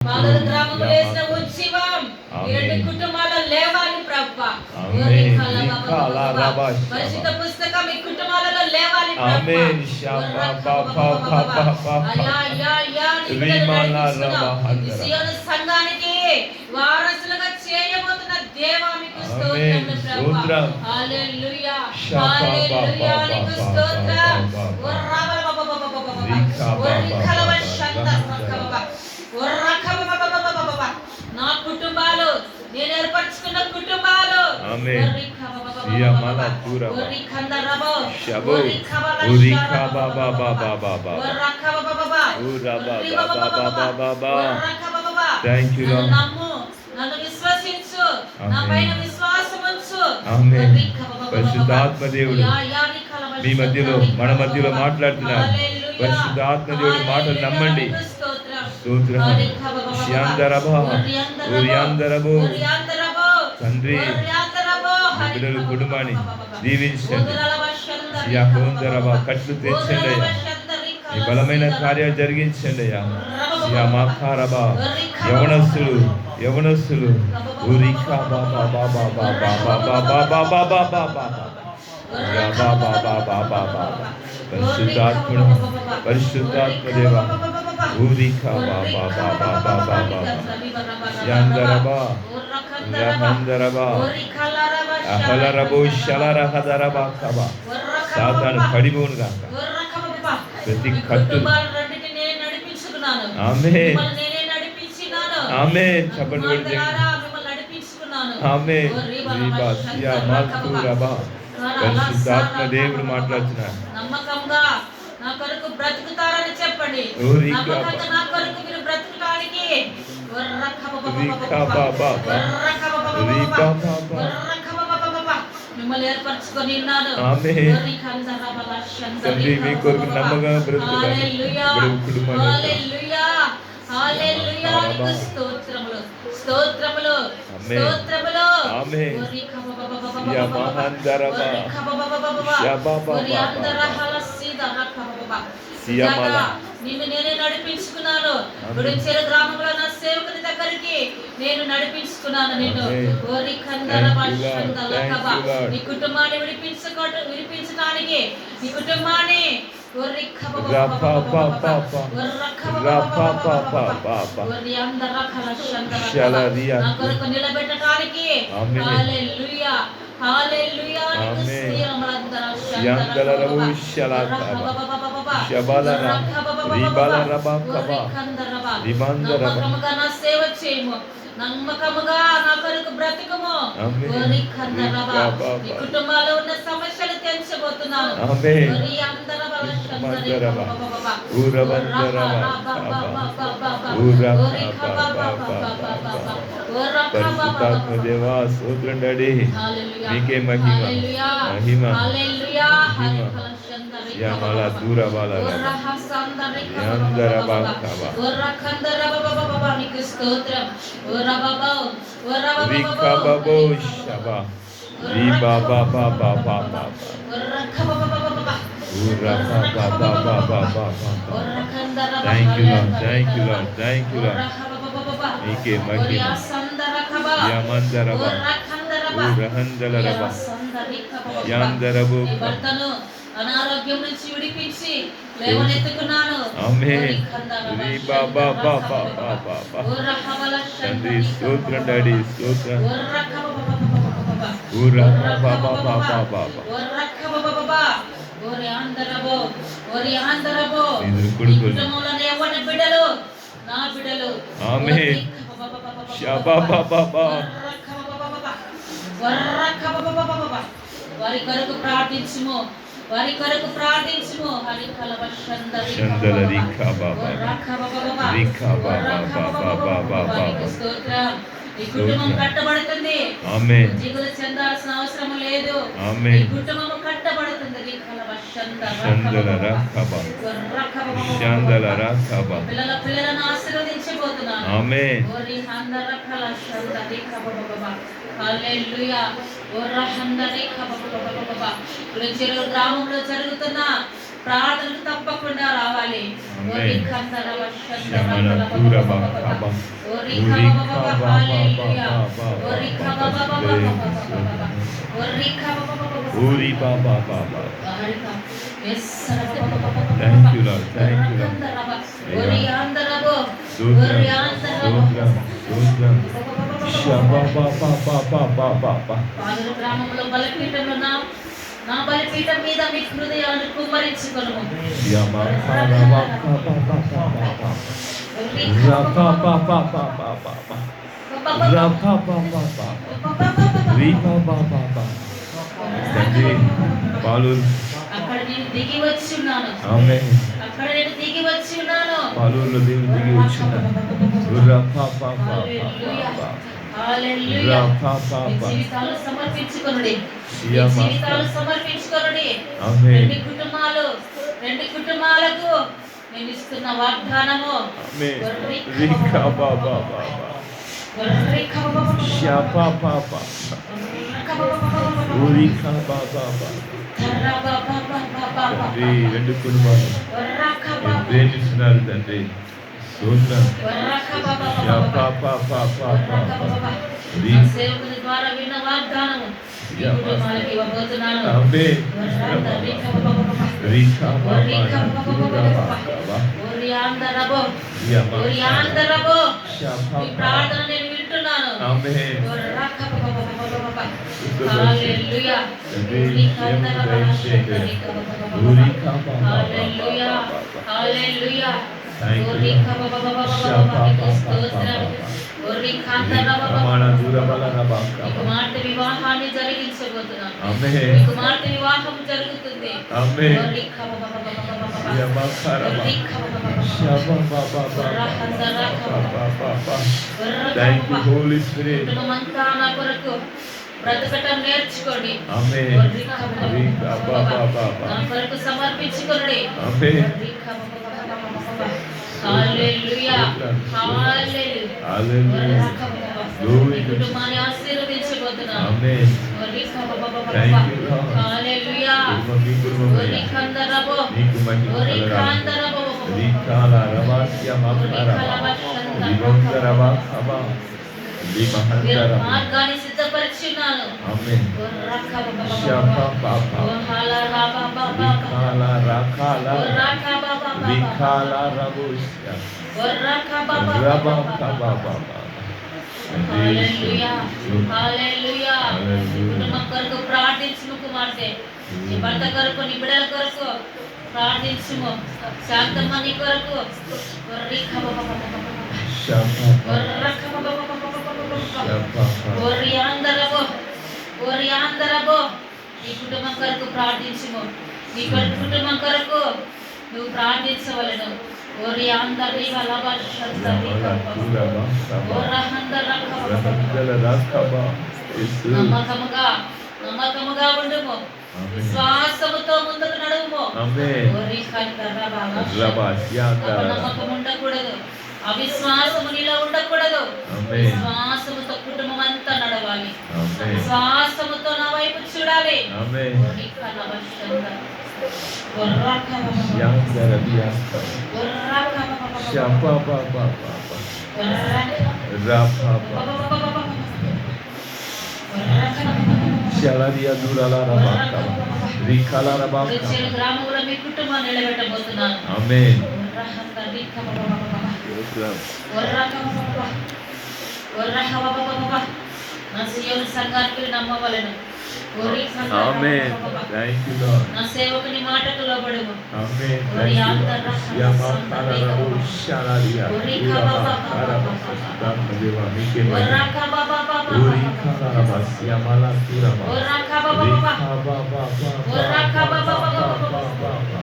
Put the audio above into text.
పాలల గ్రామంలో వేసిన ఉజ్జీవం ఈ రెండు కుటుంబాల లేవాలి ప్రభువా. పరిశుద్ధ పుస్తకం ఈ కుటుంబాలలో లేవాలి ప్రభువా. సియోను సంఘానికి వారసులుగా చేయబోతున్న దేవా మీకు స్తోత్రములు ప్రభువా. హల్లెలూయా హల్లెలూయా నీకు స్తోత్రం. నా కుటుంబాలు నేను ఏర్పరచుకున్న కుటుంబాలు నన్ను విశ్వసించు, నా పైన విశ్వాసం ఉంచు. పరిశుద్ధాత్మ దేవుడు మీ మధ్యలో మన మధ్యలో మాట్లాడుతున్నారు. పరిశుద్ధాత్మ దేవుడి మాటలు నమ్మండి. స్తోత్రం. తండ్రి బిడ్డలు కుటుంబాన్ని దీవించండి. కట్లు తెచ్చండి అయ్యా. ఈ బలమైన కార్యాలు జరిగించండి అయ్యా. యవనస్తులు యవనస్తులు పరిశుద్ధాత్ముడు పరిశుద్ధాత్మ దేవ సాతాను పడిపోను గాక. ప్రతి కట్టు ఆమేన్ ఆమేన్ చెప్పండి. ఆమేన్. పరిశుద్ధాత్మ దేవుడు మాట్లాడుతున్నారు. నమ్మకంగా నా కొరకు బ్రతుకుతారని చెప్పండి. నమ్మకంగా నా కొరకు మీరు బ్రతుకుటానికి మిమ్మల్ని ఏర్పరచుకొని ఉన్నాను. తండ్రి మీ కొరకు నమ్మకంగా బ్రతుకుతాను. హల్లెలూయా నీకు స్తోత్రములు స్తోత్రములు స్తోత్రములు. ఆమేన్. యా మహందరబ షబాబా నిన్ను నేనే నడిపించుకున్నాను. గుడించేరు గ్రామంలో నా సేవకుని దగ్గరికి నేను నడిపించుకున్నాను. నిన్ను నీ కుటుంబాన్ని విడిపించడానికి నీ కుటుంబాన్ని నిలబెట్టడానికి హల్లెలూయా హల్లెలూయా సేవ చేయము. నమ్మకముగా నా కొరకు బ్రతుకము. ఈ కుటుంబాల్లో ఉన్న సమస్యలు తెంచబోతున్నాను. పరిశుద్ధాత్మ దేవా స్తోత్రం డాడీ. మీకే మహిమ మహిమ యమల దూర బాల యాందర బాకబా నీకు స్తోత్రం. రికబబో షబా రి బాబా బాబా బాబా thank you Lord thank you Lord thank you Lord. మీకే మహిమ యమందరబా ఊరహందలరబా యాందరబో అనారోగ్యం నుంచి విడిపించి లేవనెత్తుకున్నాను. ఆమేన్. రి బాబా బాబా బాబా తండ్రి స్తోత్రం డాడీ స్తోత్రం. ఊర బాబా బాబా బాబా బిడ్డలు నా బిడ్డలు ఆమేన్. షబాబా బాబా వారి కొరకు ప్రార్థించుము వారి కొరకు ప్రార్థించుము. స్తోత్రం. ఈ కుటుంబం కట్టబడుతుంది. ఆమేన్. దిగులు చెందాల్సిన అవసరం లేదు. ఆమేన్. ఈ కుటుంబం కట్టబడుతుంది. పిల్లలను ఆశీర్వదించబోతున్నాను. ఆమేన్. హల్లెలూయా. గ్రామంలో జరుగుతున్న ప్రార్థనకు తప్పకుండా రావాలి. ఆమేన్. శమన తురబా కబా ఊరి కబా ఊరి బాబా బాబా. Thank you Lord, thank you Lord. గ్రామంలో బలిపీఠంలో నా బలిపీఠం మీద మీ హృదయాన్ని కుమ్మరించుకొనుము. తండ్రి పాలూరు అక్కడ నేను దిగి వచ్చి ఉన్నాను. ఆమేన్. అక్కడ నేను దిగి వచ్చి ఉన్నాను. పాలూరులో దేవుడు దిగి వచ్చినాడు. హల్లెలూయా. మీ జీవితాలు సమర్పించుకొనుడి. మీ జీవితాలు సమర్పించుకొనుడి. ఆమేన్. రెండు కుటుంబాలకు నేను ఇస్తున్న వాగ్దానము. ఆమేన్. రికా బాబా బాబా షాపా పాపా ఊరికా బాబా బాబా. తండ్రి రెండు కుటుంబాలు ప్రేమిస్తున్నారు తండ్రి. సేవకుల ద్వారా విన్న వాగ్దానము కుటుంబాలకు ఇవ్వబోతున్నాను. మీ ప్రార్థన నేను వింటున్నాను. హల్లెలూయా. హల్లెలూయా. హల్లెలూయా. కుమార్తె వివాహాన్ని జరిగించబోతున్నాను. కుమార్తె వివాహం జరుగుతుంది. కుటుంబమంతా నా కొరకు బ్రతకటం నేర్చుకోండి. నా కొరకు సమర్పించుకోండి. హల్లెలూయా. హల్లెలూయా. ఈ కుటుంబాన్ని ఆశీర్వదించబోతున్నాను. హల్లెలూయా. మార్గాన్ని సిద్ధపరిచున్నాను. కుటుంబం కొరకు ప్రార్థించుము కుమార్తె. నీ భర్త కొరకు, నీ బిడ్డల కొరకు ప్రార్థించుము. శాంతమ్మ నీ కొరకు నీ కుటుంబం కొరకు ప్రార్థించుము. నీ కుటుంబం కొరకు నువ్వు ప్రార్థించవలను. నమ్మకముగా ఉండుము. విశ్వాసముతో ముందుకు నడువుము. నమ్మకం ఉండకూడదు. అవిశ్వాసము నీలో ఉండకూడదు. విశ్వాసముతో కుటుంబం అంతా నడవాలి. విశ్వాసముతో నా వైపు చూడాలి. గ్రామంలో మీ కుటుంబాన్ని నిలబెట్టబోతున్నాను. ఆమేన్. నా సియోను సంఘానికి నమ్మవలెను. ఆమేన్. Thank you Lord. నా సేవకుని మాటకు లోబడుము. ఆమేన్. Thank you. యామాకారబు షారారియా దేవా మీకే మహిమ. ఓరికారబస్ యామాలా తురబా ఓరికాబా